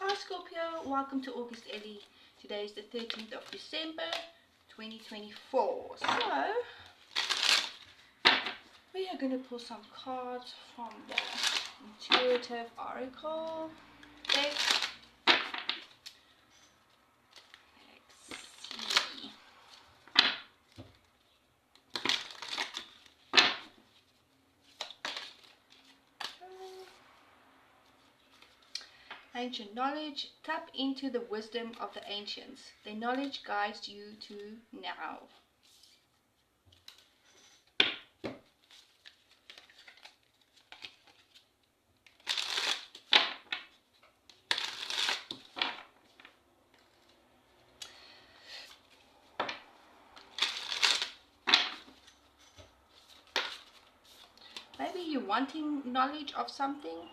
Hi Scorpio, welcome to August Ellie. Today is the 13th of December 2024. So, we are going to pull some cards from the Intuitive Oracle deck. Let's see. Ancient knowledge. Tap into the wisdom of the ancients. Their knowledge guides you to now. Maybe you're wanting knowledge of something.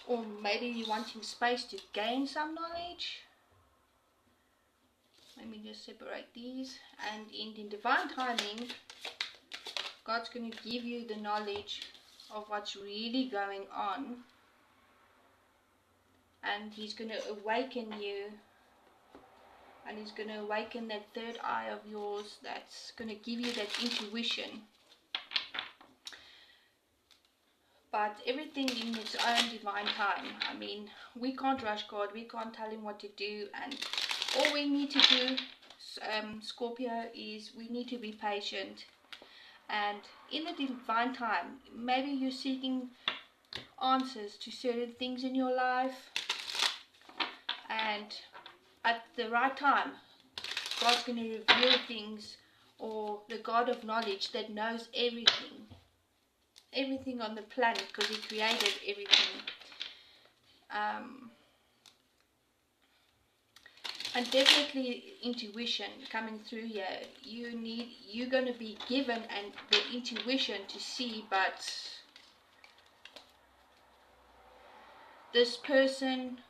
Or maybe you're wanting space to gain some knowledge. Let me just separate these. And in divine timing, God's going to give you the knowledge of what's really going on. And He's going to awaken you. And He's going to awaken that third eye of yours that's going to give you that intuition. But everything in its own divine time. I mean, we can't rush God. We can't tell Him what to do. And all we need to do, Scorpio, is we need to be patient. And in the divine time, maybe you're seeking answers to certain things in your life. And at the right time, God's going to reveal things, or the God of knowledge that knows everything. Everything on the planet, because He created everything. And definitely intuition coming through here. You're going to be given and the intuition to see, but this person,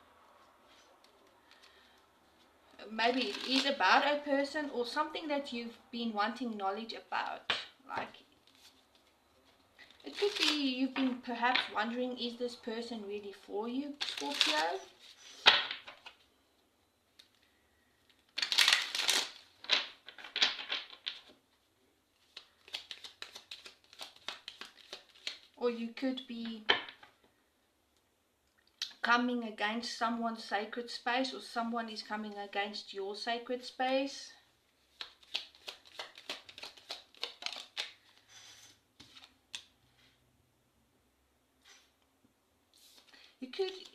maybe it is about a person or something that you've been wanting knowledge about. Like, it could be you've been perhaps wondering, is this person really for you, Scorpio? Or you could be coming against someone's sacred space, or someone is coming against your sacred space.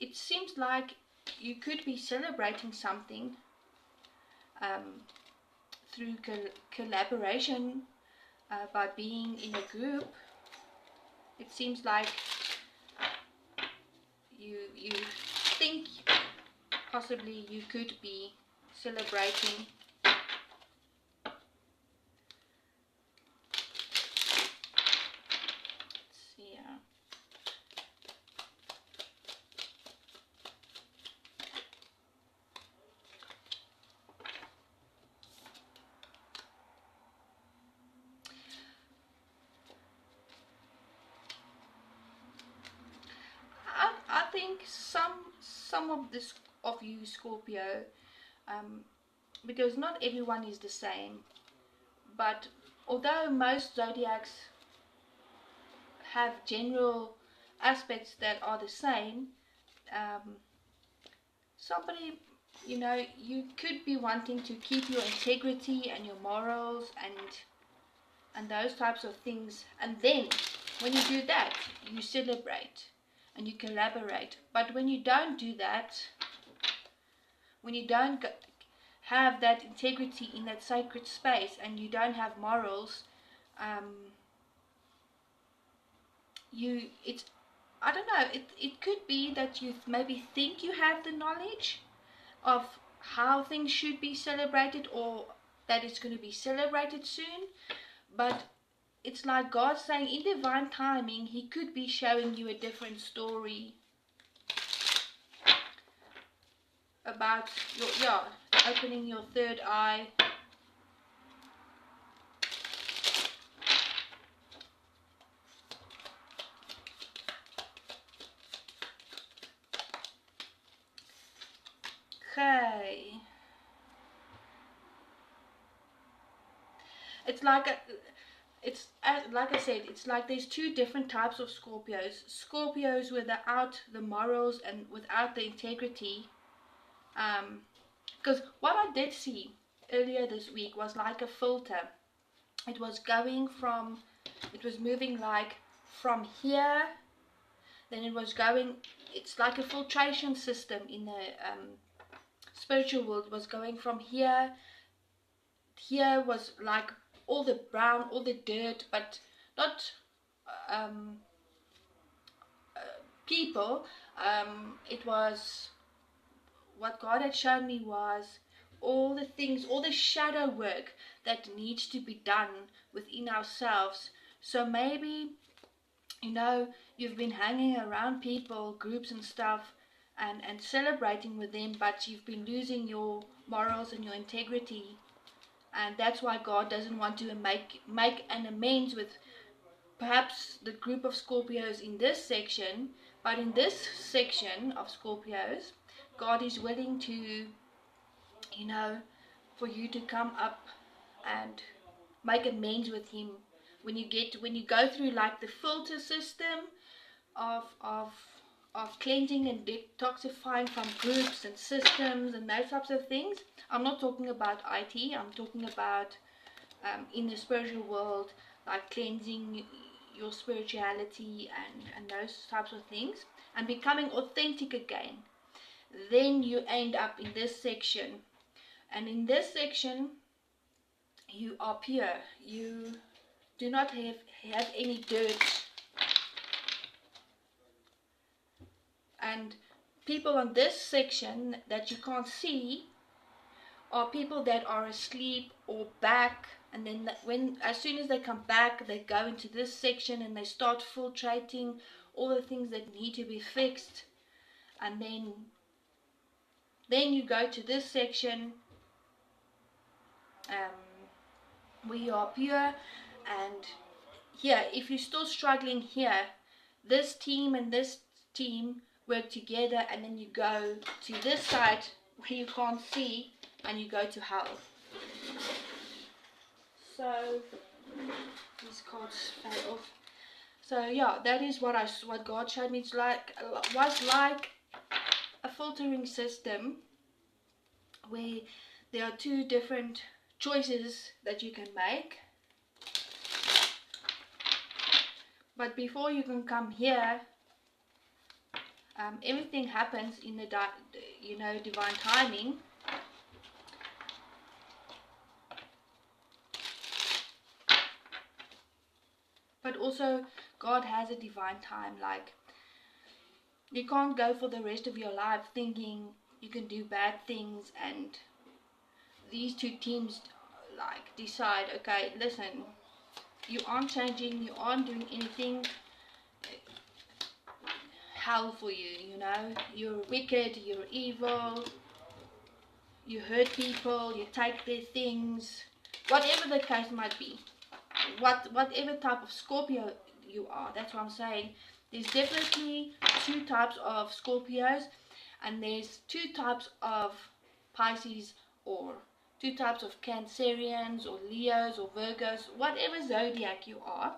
It seems like you could be celebrating something through collaboration by being in a group. It seems like you think possibly you could be celebrating I think some of you Scorpio, because not everyone is the same, but although most zodiacs have general aspects that are the same, somebody, you could be wanting to keep your integrity and your morals and those types of things, and then when you do that, you celebrate and you collaborate. But when you don't do that, when you don't have that integrity in that sacred space and you don't have morals, I don't know, it could be that you maybe think you have the knowledge of how things should be celebrated, or that it's going to be celebrated soon, but it's like God saying in divine timing He could be showing you a different story about opening your third eye. it's like like I said, it's like there's two different types of Scorpios. Scorpios without the morals and without the integrity. Because what I did see earlier this week was like a filter. It was moving like from here, then it's like a filtration system in the spiritual world. It was going from here was like all the brown, all the dirt, but not people. It was, what God had shown me was all the things, all the shadow work that needs to be done within ourselves. So maybe, you've been hanging around people, groups and stuff, and celebrating with them, but you've been losing your morals and your integrity. And that's why God doesn't want to make an amends with perhaps the group of Scorpios in this section. But in this section of Scorpios, God is willing to, for you to come up and make amends with Him. When you go through like the filter system of cleansing and detoxifying from groups and systems and those types of things. I'm not talking about IT. I'm talking about in the spiritual world, like cleansing your spirituality and those types of things, and becoming authentic again. Then you end up in this section, and in this section you are pure. You do not have any dirt. And people on this section that you can't see are people that are asleep or back, and then as soon as they come back, they go into this section and they start filtrating all the things that need to be fixed. And then you go to this section where you are pure. And here, if you're still struggling here, this team and this team work together, and then you go to this side where you can't see, and you go to hell. So these cards fell off. So yeah, that is what God showed me. It was like a filtering system where there are two different choices that you can make. But before you can come here, everything happens in the divine timing. But also God has a divine time. Like, you can't go for the rest of your life thinking you can do bad things, and these two teams like decide, okay, listen, you aren't changing, you aren't doing anything. Hell for you, you're wicked, you're evil, you hurt people, you take their things, whatever the case might be, whatever type of Scorpio you are. That's what I'm saying. There's definitely two types of Scorpios, and there's two types of Pisces, or two types of Cancerians or Leos or Virgos, whatever zodiac you are.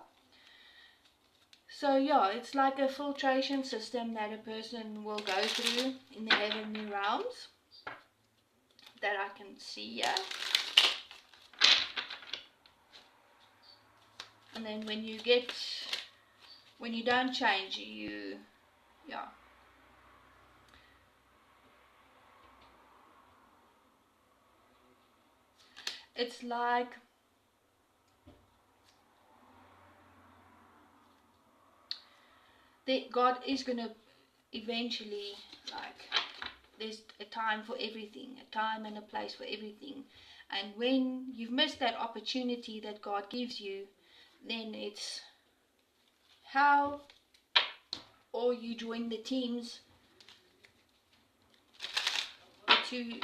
So yeah, it's like a filtration system that a person will go through in the heavenly realms that I can see here. And then when you don't change, it's like God is going to eventually, like, there's a time for everything, a time and a place for everything. And when you've missed that opportunity that God gives you, then it's hell, or you join the teams to,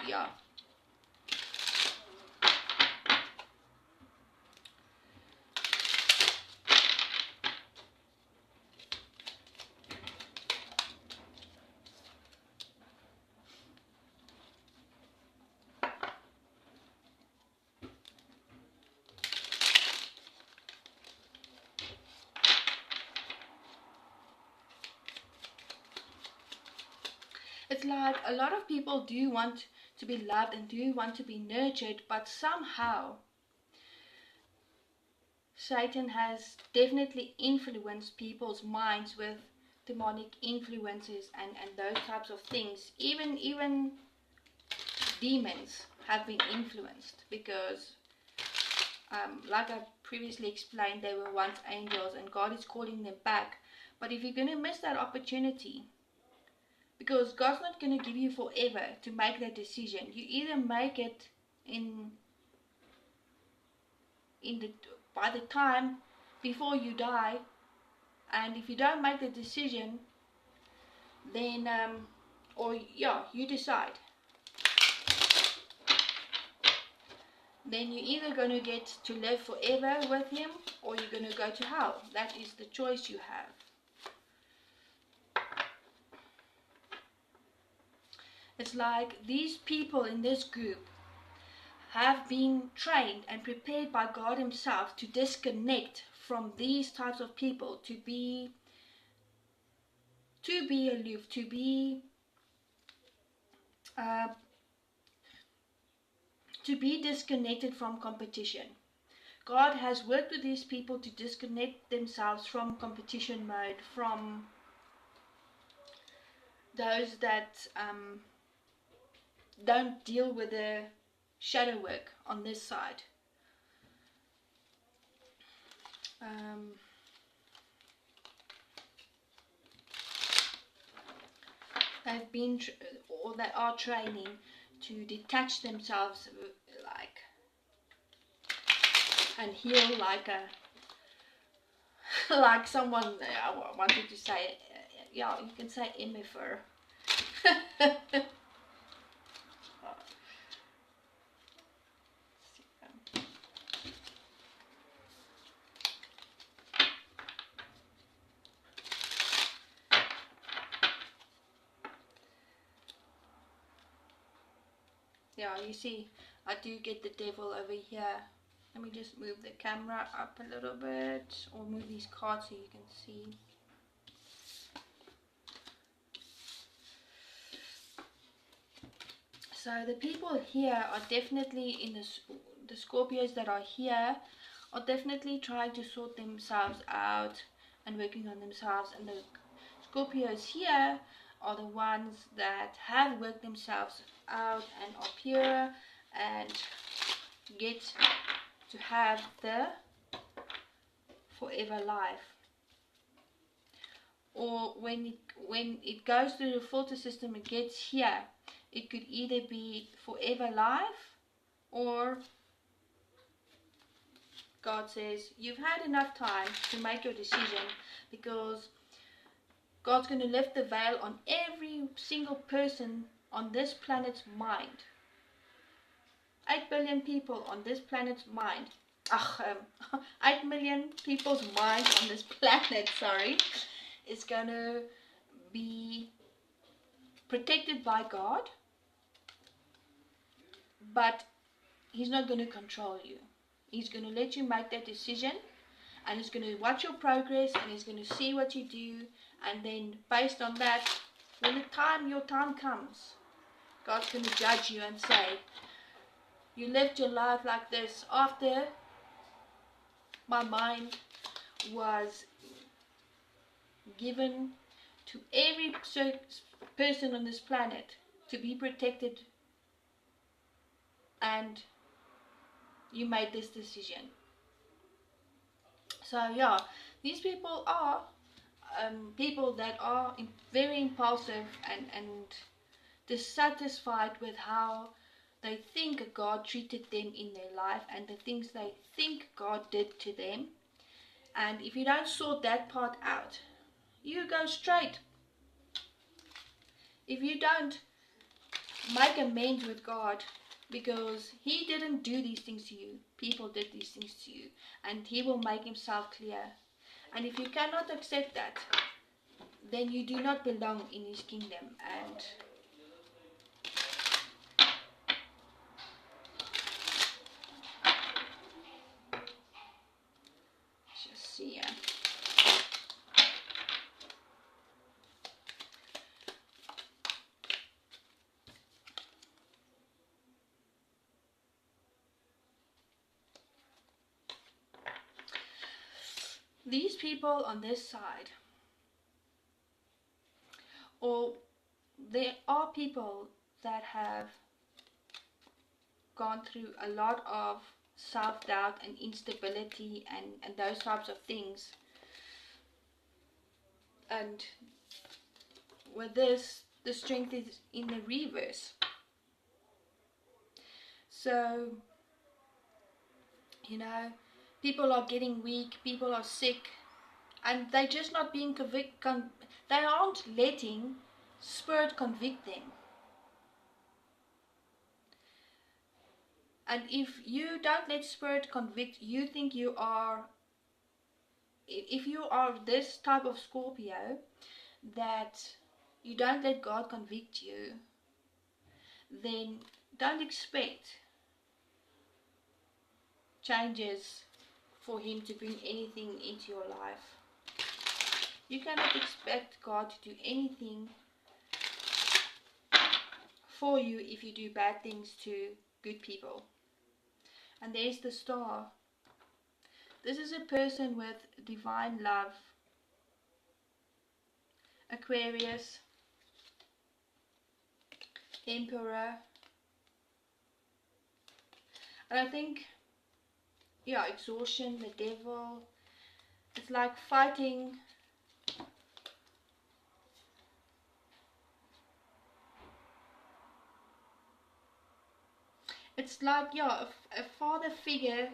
It's like a lot of people do want to be loved and do want to be nurtured, but somehow Satan has definitely influenced people's minds with demonic influences and those types of things. Even demons have been influenced because, like I previously explained, they were once angels and God is calling them back. But if you're going to miss that opportunity, because God's not going to give you forever to make that decision, you either make it in the by the time before you die, and if you don't make the decision, then or yeah, you decide, then you're either going to get to live forever with him or you're going to go to hell. That is the choice you have. It's like these people in this group have been trained and prepared by God himself to disconnect from these types of people, to be aloof, to be disconnected from competition. God has worked with these people to disconnect themselves from competition mode, from those that don't deal with the shadow work on this side. They've been or they are training to detach themselves, like, and heal like a like someone. I wanted to say, yeah, you can say MFR. Yeah, you see, I do get the devil over here. Let me just move the camera up a little bit, or move these cards so you can see. So the people here are definitely in the Scorpios that are here are definitely trying to sort themselves out and working on themselves, and the Scorpios here are the ones that have worked themselves out and are pure and get to have the forever life. Or when it goes through the filter system, it gets here, it could either be forever life, or God says you've had enough time to make your decision, because God's going to lift the veil on every single person on this planet's mind. 8 billion people on this planet's mind. 8 million people's minds on this planet, sorry, is going to be protected by God, but he's not going to control you. He's going to let you make that decision, and he's going to watch your progress, and he's going to see what you do, and then based on that, when your time comes, God's going to judge you and say, you lived your life like this after my mind was given to every person on this planet to be protected, and you made this decision. So yeah, these people are people that are very impulsive and dissatisfied with how they think God treated them in their life and the things they think God did to them. And if you don't sort that part out, you go straight. If you don't make amends with God, because he didn't do these things to you, people did these things to you, and he will make himself clear. And if you cannot accept that, then you do not belong in his kingdom. And just see here. these people on this side, or there are people that have gone through a lot of self-doubt and instability and those types of things, and with this, the strength is in the reverse. So, you know, people are getting weak, people are sick, and they're just not being they aren't letting Spirit convict them. And if you don't let Spirit convict, you think you are, if you are this type of Scorpio, that you don't let God convict you, then don't expect changes for Him to bring anything into your life. You cannot expect God to do anything for you if you do bad things to good people. And there's the star. This is a person with divine love. Aquarius, Emperor. And I think, yeah, exhaustion, the devil. It's like fighting. It's like, yeah, a father figure,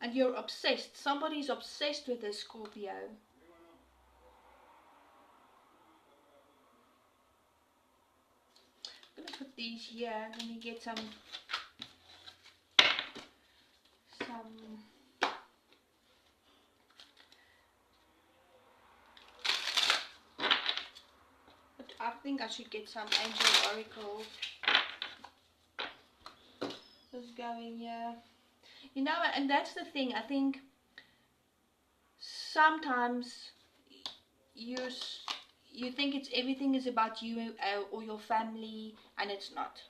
and you're obsessed. Somebody's obsessed with this Scorpio. I'm gonna put these here. Let me get some. But I think I should get some angel oracles. Just going here. You know, and that's the thing. I think sometimes you think everything is about you or your family, and it's not.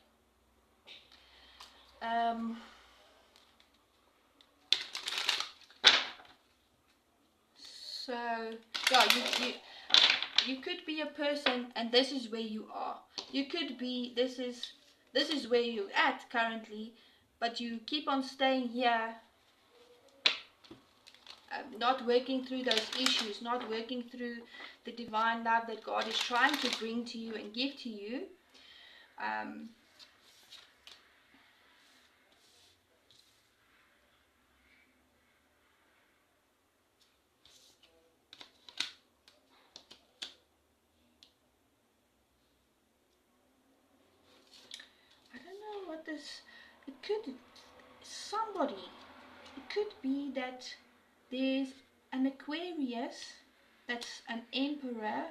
So yeah, you could be a person, and this is where you are. You could be, this is where you're at currently, but you keep on staying here, not working through those issues, not working through the divine love that God is trying to bring to you and give to you. I don't know what this, it could be that there's an Aquarius that's an emperor,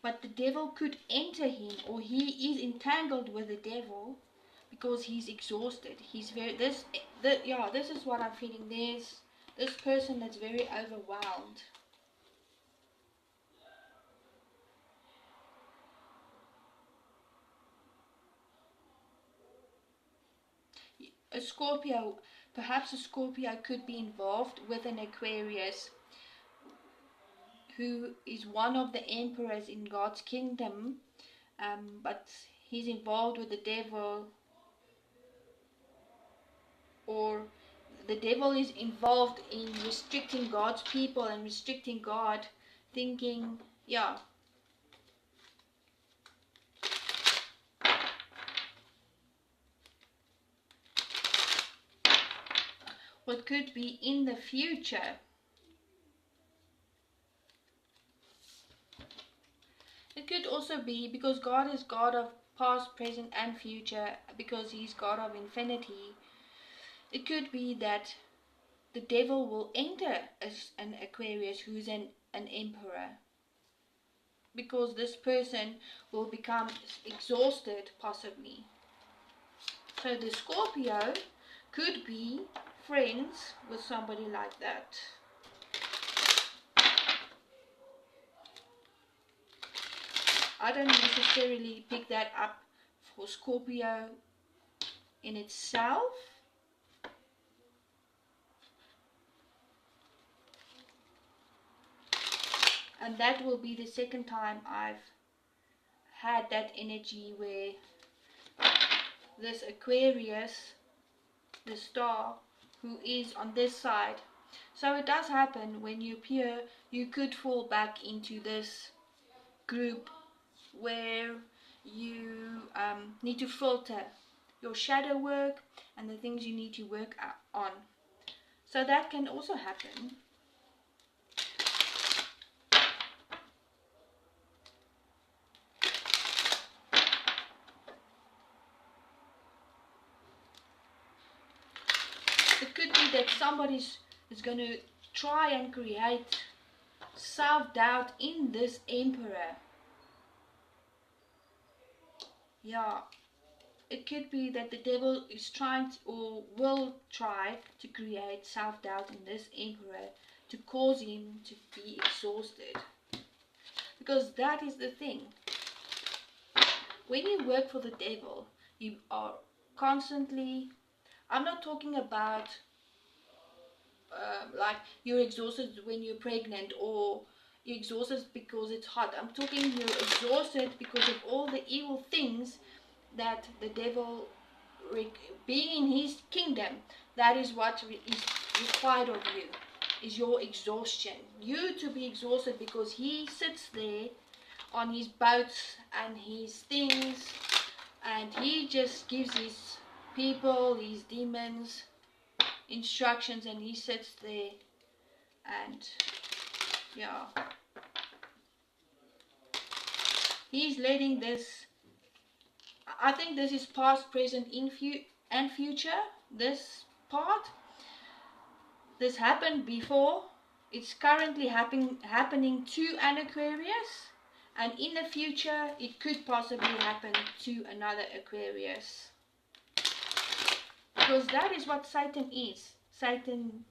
but the devil could enter him, or he is entangled with the devil because he's exhausted. He's this is what I'm feeling. There's this person that's very overwhelmed. A Scorpio, perhaps a Scorpio could be involved with an Aquarius who is one of the emperors in God's kingdom, but he's involved with the devil, or the devil is involved in restricting God's people and restricting God, thinking, yeah, what could be in the future. It could also be because God is God of past, present and future, because he's God of infinity. It could be that the devil will enter as an Aquarius who's an emperor, because this person will become exhausted possibly. So the Scorpio could be friends with somebody like that. I don't necessarily pick that up for Scorpio in itself. And that will be the second time I've had that energy where this Aquarius, the star, who is on this side. So it does happen when you appear, you could fall back into this group where you need to filter your shadow work and the things you need to work on. So that can also happen. It could be that somebody is going to try and create self-doubt in this Emperor. Yeah, it could be that the devil is trying to, or will try to create self-doubt in this Emperor to cause him to be exhausted. Because that is the thing. When you work for the devil, you are constantly, I'm not talking about like you're exhausted when you're pregnant, or you're exhausted because it's hot. I'm talking you're exhausted because of all the evil things that the devil, being in his kingdom, that is what is required of you, is your exhaustion. You to be exhausted because he sits there on his boats and his things, and he just gives his people, his demons, instructions, and he sits there and yeah, he's letting this, I think this is past, present, and future. This part, this happened before, it's currently happening to an Aquarius, and in the future it could possibly happen to another Aquarius. Because that is what Satan is. Satan,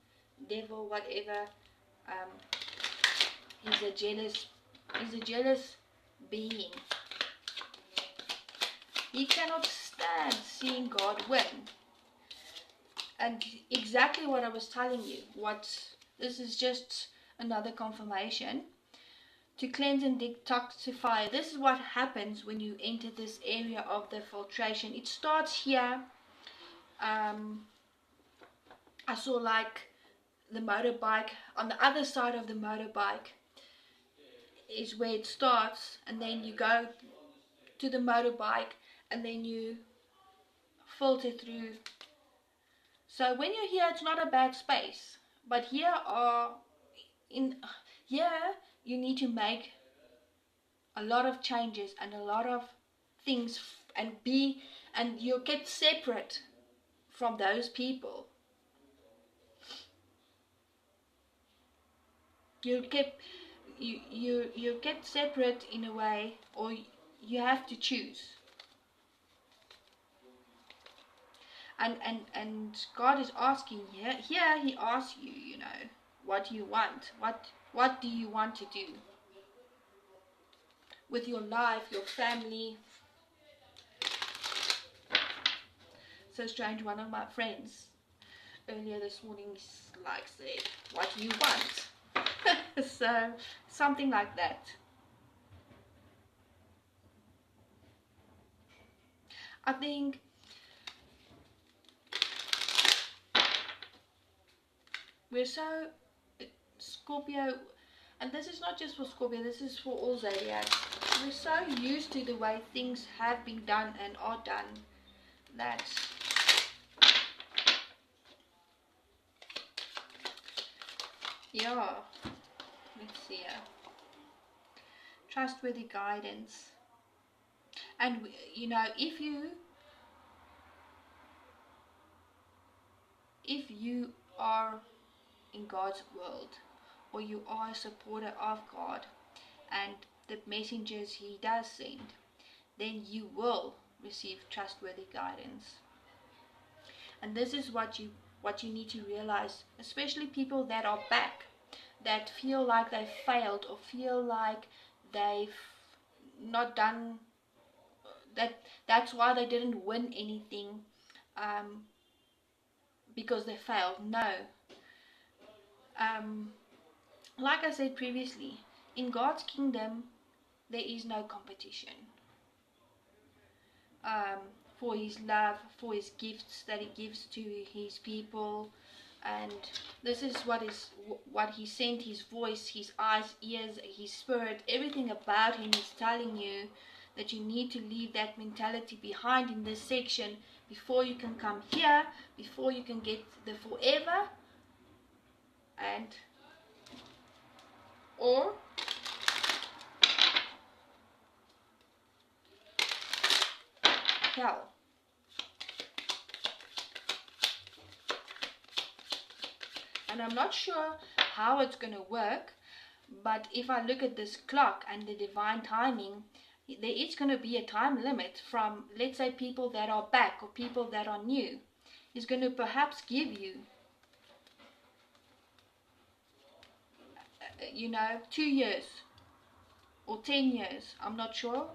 devil, whatever. He's a jealous being. He cannot stand seeing God win. And exactly what I was telling you, this is just another confirmation. To cleanse and detoxify, this is what happens when you enter this area of the filtration. It starts here. I saw like the motorbike, on the other side of the motorbike is where it starts, and then you go to the motorbike and then you filter through. So when you're here, it's not a bad space, but here you need to make a lot of changes and a lot of things, and you get separate from those people. You get separate in a way, or you have to choose. And God is asking here he asks you, you know, what do you want? What do you want to do with your life, your family? So strange, one of my friends earlier this morning said, what do you want? So something like that. I think we're so Scorpio, and this is not just for Scorpio, this is for all zodiacs. We're so used to the way things have been done and are done that yeah, let's see here. Trustworthy guidance. And you know, if you are in God's world, or you are a supporter of God and the messengers he does send, then you will receive trustworthy guidance. And this is what you need to realize, especially people that are back, that feel like they've failed, or feel like they've not done that's why they didn't win anything, because they failed. No, like I said previously, In God's kingdom, there is no competition. For his love, for his gifts that he gives to his people. And this is what he sent: his voice, his eyes, ears, his spirit, everything about him is telling you that you need to leave that mentality behind in this section before you can come here, before you can get the forever and or hell. And I'm not sure how it's going to work, but if I look at this clock and the divine timing, there is going to be a time limit from, let's say, people that are back or people that are new. Is going to perhaps give you, 2 years or 10 years. I'm not sure.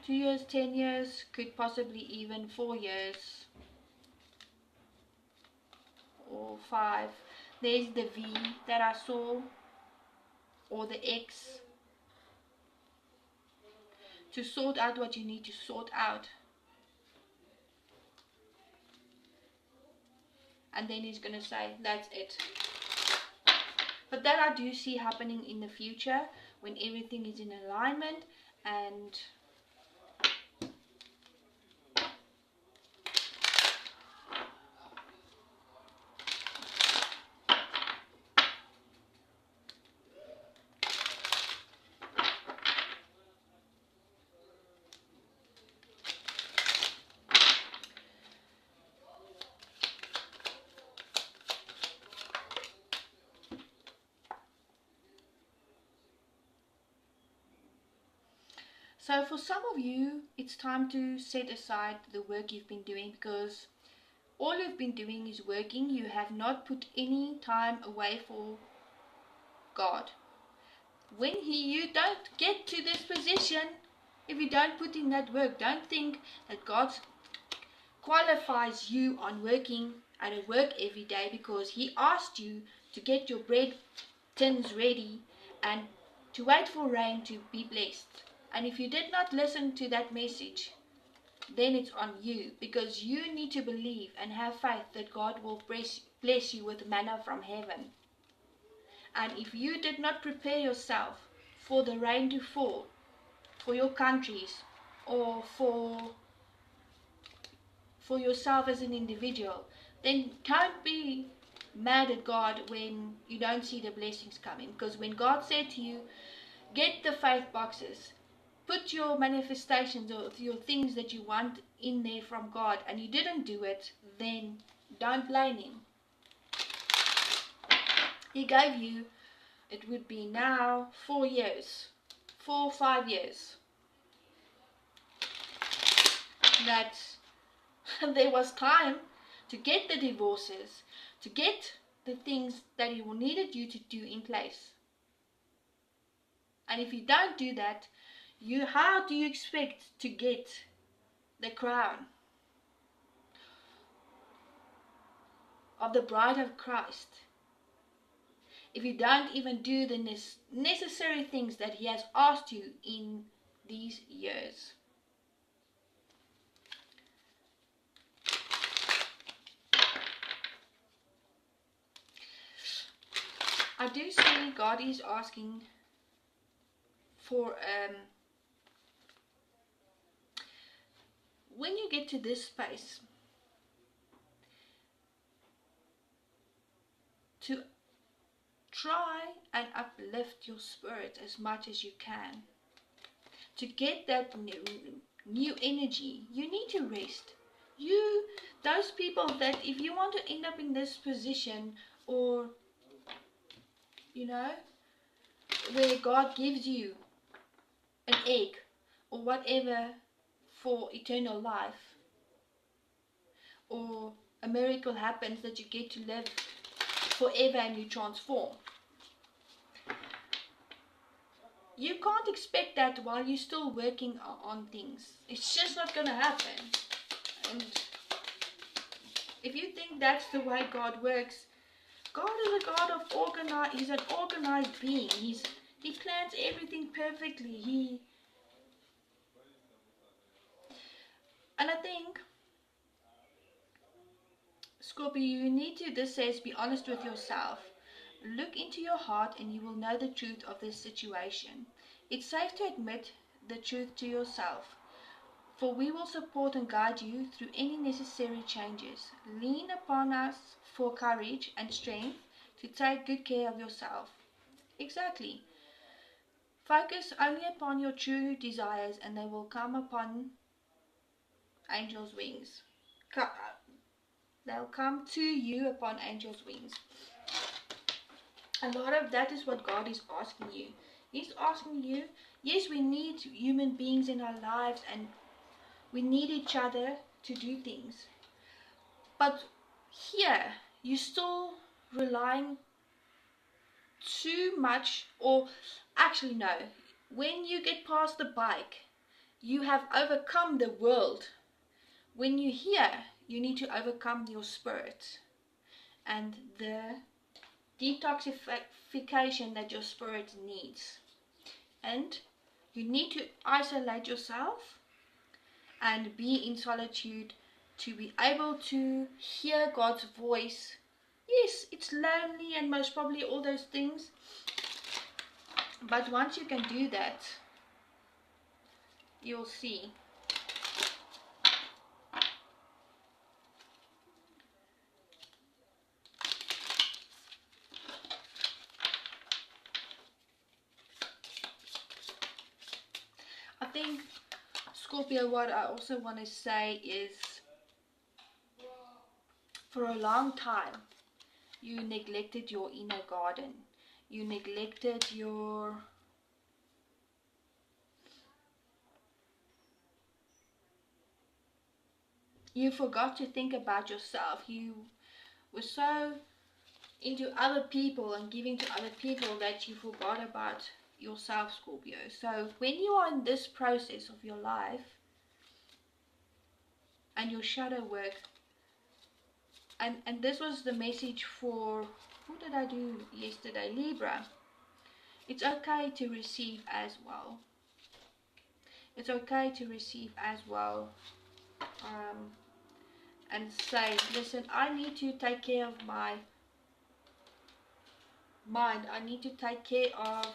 2 years, 10 years, could possibly even 4 years or 5. There's the V that I saw, or the X, to sort out what you need to sort out. And then he's going to say, that's it. But that I do see happening in the future, when everything is in alignment. And so for some of you, it's time to set aside the work you've been doing, because all you've been doing is working. You have not put any time away for God. When you don't get to this position, if you don't put in that work, don't think that God qualifies you on working at a work every day, because he asked you to get your bread tins ready and to wait for rain to be blessed. And if you did not listen to that message, then it's on you, because you need to believe and have faith that God will bless you with manna from heaven. And if you did not prepare yourself for the rain to fall, for your countries, or for yourself as an individual, then don't be mad at God when you don't see the blessings coming. Because when God said to you, get the faith boxes, put your manifestations or your things that you want in there from God, and you didn't do it, then don't blame him. He gave you, it would be now 4 years, 4 or 5 years, that there was time to get the divorces, to get the things that he needed you to do in place. And if you don't do that, how do you expect to get the crown of the bride of Christ if you don't even do the necessary things that he has asked you in these years? I do see God is asking for when you get to this space, to try and uplift your spirit as much as you can. To get that new energy, you need to rest. Those people that, if you want to end up in this position, or where God gives you an egg or whatever for eternal life, or a miracle happens that you get to live forever and you transform, you can't expect that while you're still working on things. It's just not going to happen. And if you think that's the way God works, God is a God of He's an organized being. He plans everything perfectly. And I think, Scorpio, you need to, this says, be honest with yourself. Look into your heart and you will know the truth of this situation. It's safe to admit the truth to yourself, for we will support and guide you through any necessary changes. Lean upon us for courage and strength to take good care of yourself. Exactly. Focus only upon your true desires and they will come upon angels' wings. They'll come to you upon angels' wings. A lot of that is what God is asking you. He's asking you, yes, we need human beings in our lives and we need each other to do things. But here, you're still relying too much, or actually no, when you get past the bike, you have overcome the world. When you're here, you need to overcome your spirit and the detoxification that your spirit needs. And you need to isolate yourself and be in solitude to be able to hear God's voice. Yes, it's lonely and most probably all those things, but once you can do that, you'll see. I think, Scorpio, what I also want to say is, for a long time, you neglected your inner garden. You neglected your... You forgot to think about yourself. You were so into other people and giving to other people that you forgot about yourself, Scorpio. So when you are in this process of your life and your shadow work, and this was the message for, who did I do yesterday? Libra. It's okay to receive as well. It's okay to receive as well. And say, listen, I need to take care of my mind. I need to take care of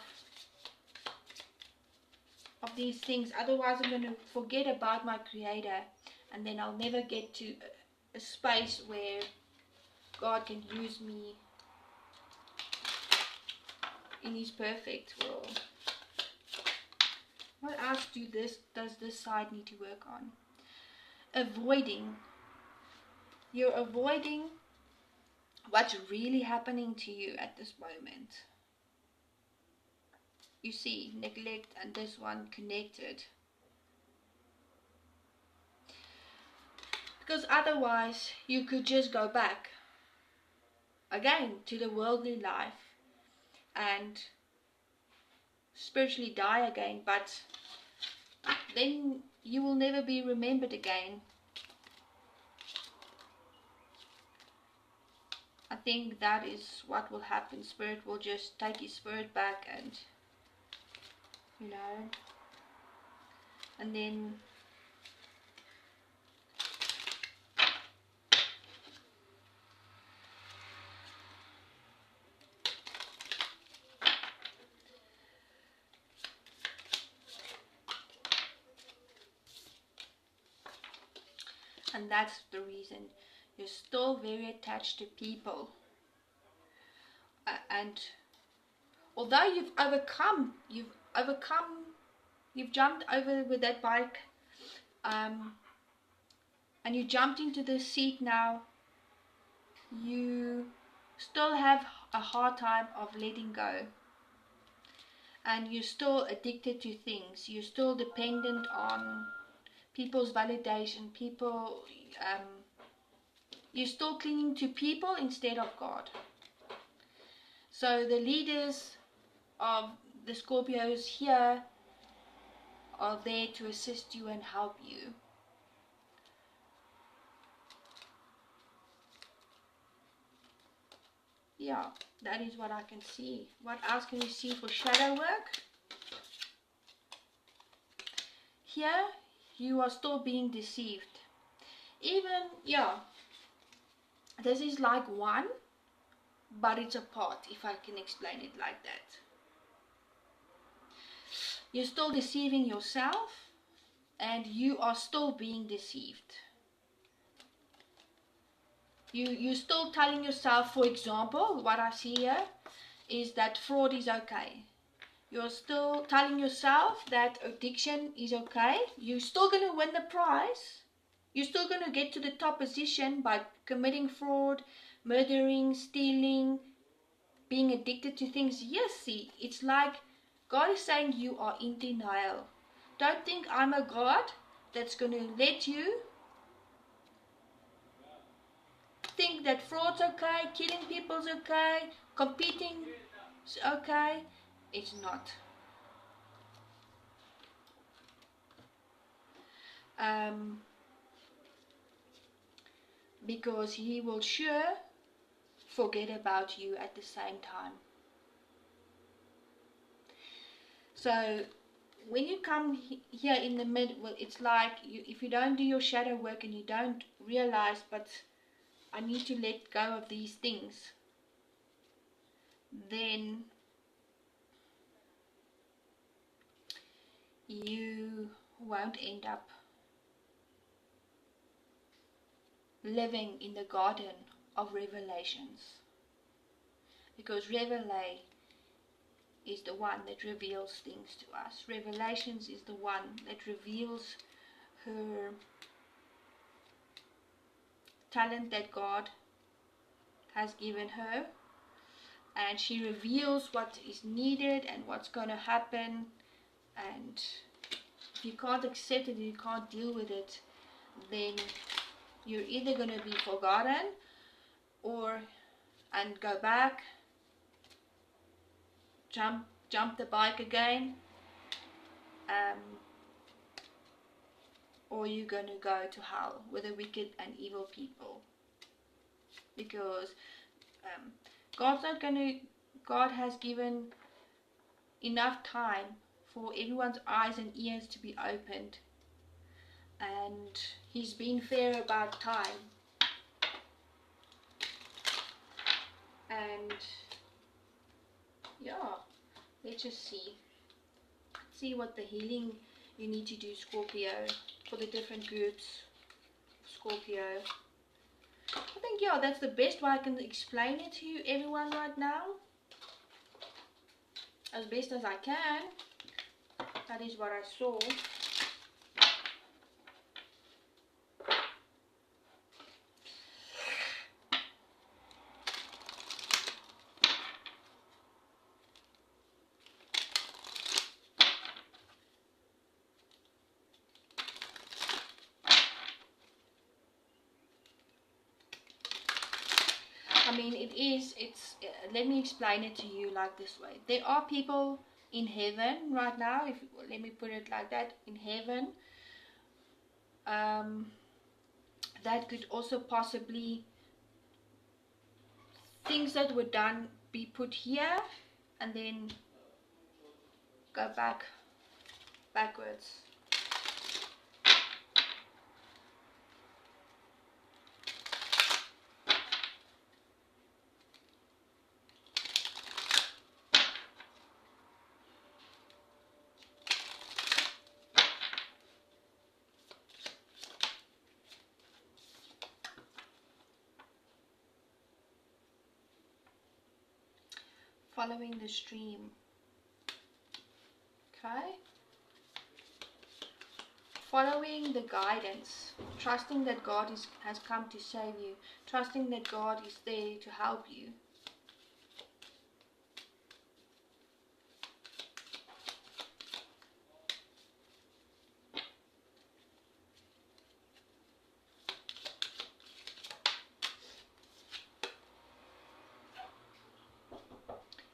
these things. Otherwise, I'm going to forget about my Creator. And then I'll never get to a space where God can use me in His perfect world. What else does this side need to work on? Avoiding. You're avoiding what's really happening to you at this moment. You see, neglect and this one connected. Because otherwise, you could just go back again to the worldly life and spiritually die again, but then you will never be remembered again. I think that is what will happen. Spirit will just take his spirit back and, you know, and then that's the reason you're still very attached to people. And although you've jumped over with that bike, and you jumped into the seat now, you still have a hard time of letting go. And you're still addicted to things. You're still dependent on people's validation, you're still clinging to people instead of God. So the leaders of the Scorpios here are there to assist you and help you. Yeah, That is what I can see. What else can you see for shadow work? Here, you are still being deceived. Even, yeah, this is like one, but it's a part, if I can explain it like that. You're still deceiving yourself, and you are still being deceived. You're still telling yourself, for example, what I see here is that fraud is okay. You're still telling yourself that addiction is okay. You're still going to win the prize. You're still going to get to the top position by committing fraud, murdering, stealing, being addicted to things. Yes, see, it's like God is saying you are in denial. Don't think I'm a God that's going to let you think that fraud's okay, killing people's okay, competing is okay. It's not. Because he will sure forget about you at the same time. So when you come here in the middle, it's like if you don't do your shadow work and you don't realize, but I need to let go of these things, then you won't end up living in the garden of revelations. Because Revelation is the one that reveals things to us. Revelations is the one that reveals her talent that God has given her, and she reveals what is needed and what's going to happen. And if you can't accept it, you can't deal with it, then you're either going to be forgotten and go back, jump the bike again, or you're going to go to hell with the wicked and evil people. Because God has given enough time for everyone's eyes and ears to be opened, and he's being fair about time. And yeah, let's just see what the healing you need to do, Scorpio, for the different groups, Scorpio. I think, yeah, that's the best way I can explain it to you, everyone, right now. As best as I can. That is what I saw. I mean, let me explain it to you like this way. There are people in heaven right now, let me put it like that, in heaven, that could also possibly, things that were done, be put here and then go backwards. Following the stream. Okay? Following the guidance. Trusting that God has come to save you. Trusting that God is there to help you.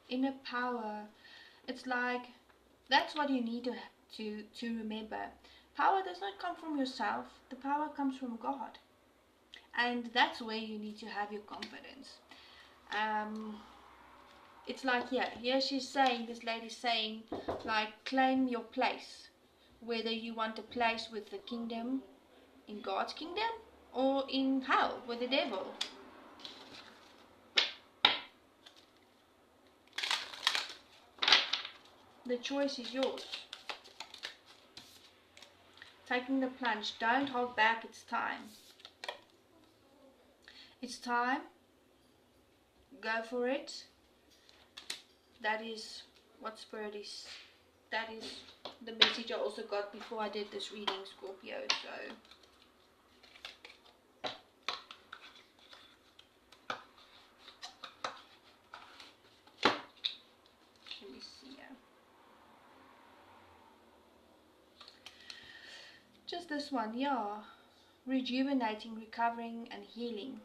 Inner power, it's like, that's what you need to remember. Power does not come from yourself. The power comes from God, and that's where you need to have your confidence. It's like here she's saying, this lady's saying, like, claim your place. Whether you want a place with the kingdom, in God's kingdom, or in hell with the devil. The choice is yours. Taking the plunge. Don't hold back. It's time. It's time. Go for it. That is what Spirit is. That is the message I also got before I did this reading, Scorpio. So let me see here. Just this one, yeah. Rejuvenating, recovering, and healing.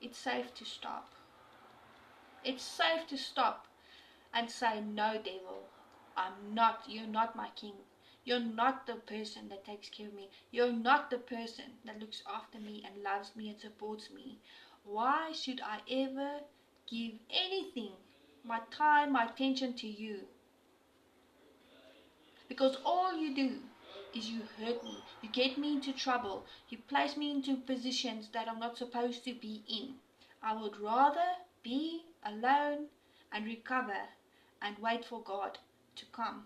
It's safe to stop. It's safe to stop and say, no, devil, you're not my king. You're not the person that takes care of me. You're not the person that looks after me and loves me and supports me. Why should I ever give anything, my time, my attention to you? Because all you do is you hurt me. You get me into trouble. You place me into positions that I'm not supposed to be in. I would rather be alone and recover and wait for God to come.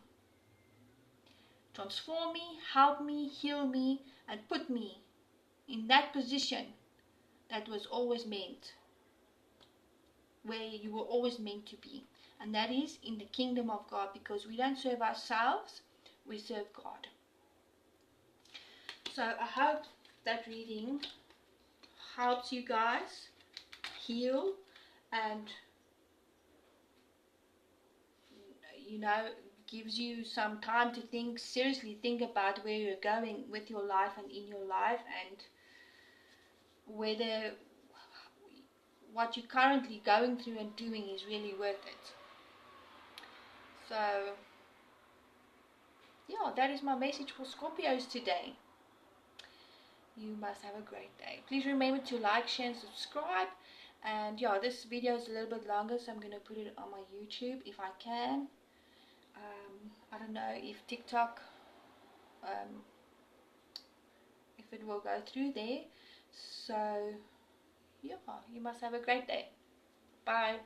Transform me, help me, heal me, and put me in that position that was always meant, where you were always meant to be. And that is in the kingdom of God, because we don't serve ourselves, we serve God. So I hope that reading helps you guys heal and, you know, gives you some time to seriously think about where you're going with your life and in your life, and whether what you're currently going through and doing is really worth it. So yeah, that is my message for Scorpios today. You must have a great day. Please remember to like, share and subscribe. And yeah, this video is a little bit longer, so I'm going to put it on my YouTube if I can. I don't know if TikTok, if it will go through there. So yeah, you must have a great day. Bye.